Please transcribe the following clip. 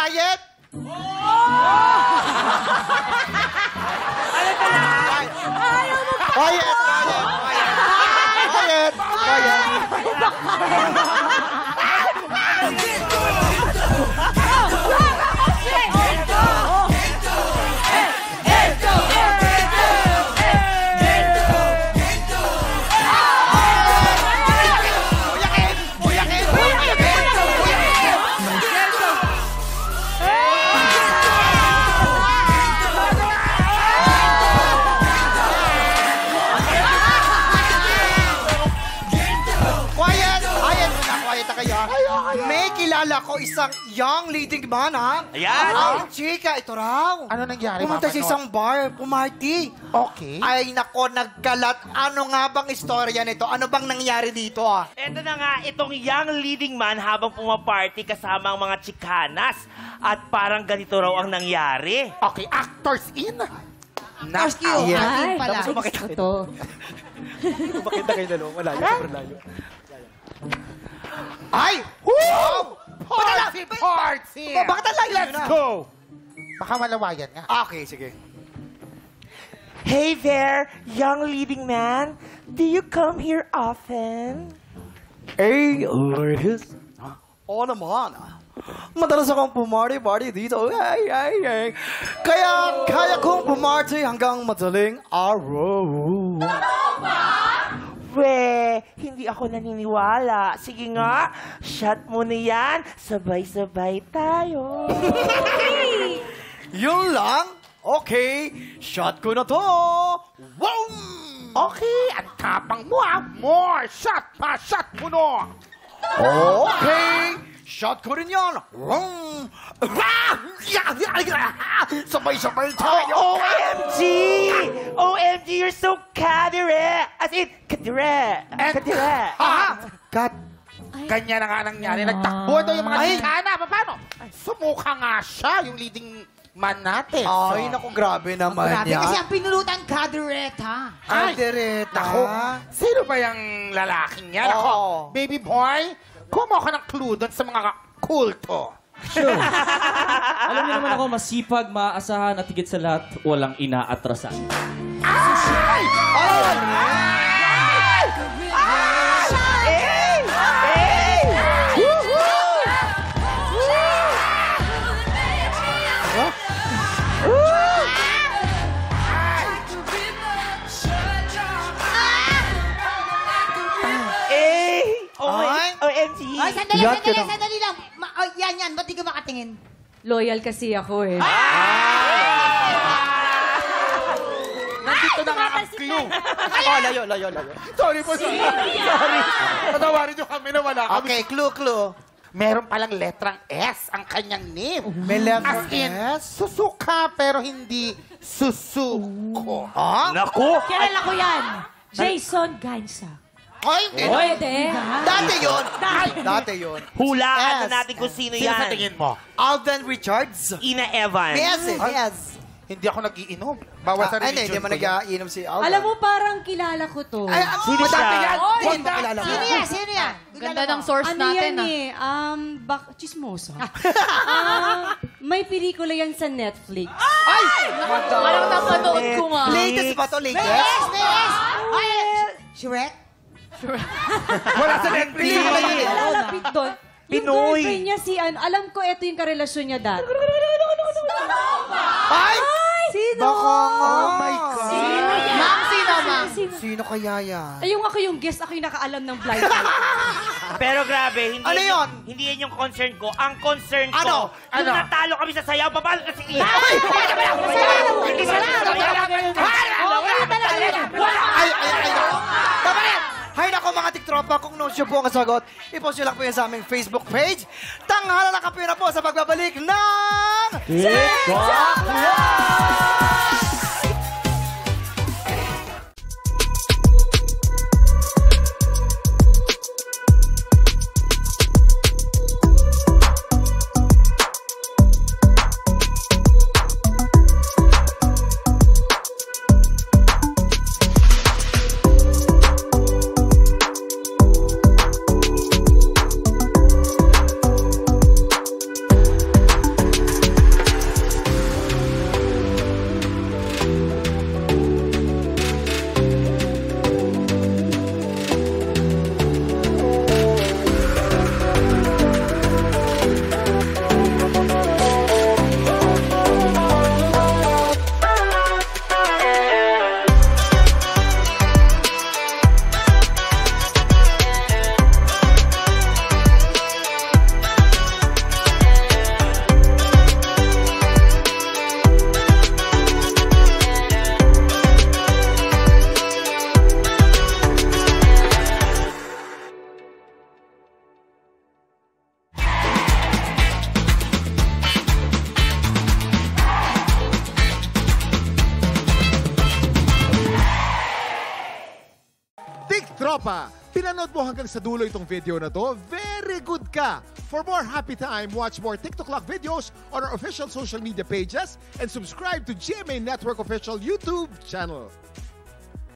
Quiet! Quiet! May kilala ko isang young leading man, ha? Ayan. Ang chika, ito raw. Ano nangyari, Pumunta sa isang bar, pumarty. Okay. Ay, nako, nagkalat. Ano nga bang istorya nito? Ano bang nangyari dito, ah? Ito na nga, itong young leading man habang pumaparty kasama ang mga chikanas. At parang ganito raw ang nangyari. Okay, actors in. First you. Yes. Pala. Ito. Makita kayo dalawa. Malayo, sobrang layo. Ay! Woo! Party! Bakit ang layo Let's na? go! Baka malawayan nga. Okay, sige. Hey there, young leading man. Do you come here often? Hey, ladies. Oo naman. Madalas akong pumarty dito. Ay. Kaya kong pumarty hanggang madaling araw. We, hindi ako naniniwala. Sige nga, shot mo na yan. Sabay-sabay tayo. Yun lang? Okay, shot ko na to. Wow! Okay, ang tapang mo ah. More shot pa, shot mo no. Okay, shot ko rin yan. Sabay-sabay tayo. OMG! OMG, you're so kadire! As in, kadire. Kadire. Cut. Ganyan na nga nangyari. Nagtakbo daw yung mga chikana. Paano? Sumuka nga siya, yung leading man natin. Ay, naku, grabe naman Grabe yan. kasi ang pinulutan kadereta. Aldereta. Naku, sino ba yung lalaking yan? Ako, Oo. baby boy, kumuha ka ng clue doon sa mga kulto. Sure. Alam niyo naman ako, masipag, maaasahan at higit sa lahat, walang inaatrasan. Ay! OMG! Ay, sandali lang. Yan. Ba't di ka makatingin? Loyal kasi ako eh. Nandito na nga ang clue. Layo. Sorry po, sorry. Natawarin niyo kami na wala kami. Okay, clue. Meron palang letrang S ang kanyang name. May letter As in, S? susuka pero hindi susuko. Ah? Naku! Kilala ko yan. Jason Gansa. Ay, hindi. Pwede. Dati yun. Hulaan S. na natin kung sino Sino sa yan. tingin mo? Alden Richards. Ina Evans. Yes. Hindi ako nag-iinom. Bawal sa religion Hindi mo ko yan. nag-iinom si Alden. Alam mo, parang kilala ko to. Ay, Sino siya? madami yan. Oy, Hindi mo kilala. Sino yan? Ganda ng source Ano natin, yan eh? Chismosa. May pelikula yan sa Netflix. Parang napanood ko nga. Latest ba to? Latest? Yes! Ay, Shrek? Wala sa Netflix. Lalapit doon. Yung Pinoy. girlfriend niya si alam ko ito yung karelasyon niya dati. Ay! Sino? Baka nga. Oh my God. Ma'am, sino, ma'am? Sino kaya yan? Ay, ako yung guest, ako yung nakaalam ng blind item. Pero grabe, hindi Ano yun? Hindi yan yung concern ko. Ang concern ko, Ano? yung natalo kami sa sayaw, paano kasi iya? Ay! Tama yan! Hay nako mga tiktropa, kung no siya po ang sagot, ipost nyo lang po yan sa aming Facebook page. Tanghala na kape na po sa pagbabalik ng... TikTok Live! TikTropa! Pinanood mo hanggang sa dulo itong video na to? Very good ka! For more happy time, watch more TikTok Clock videos on our official social media pages and subscribe to GMA Network official YouTube channel.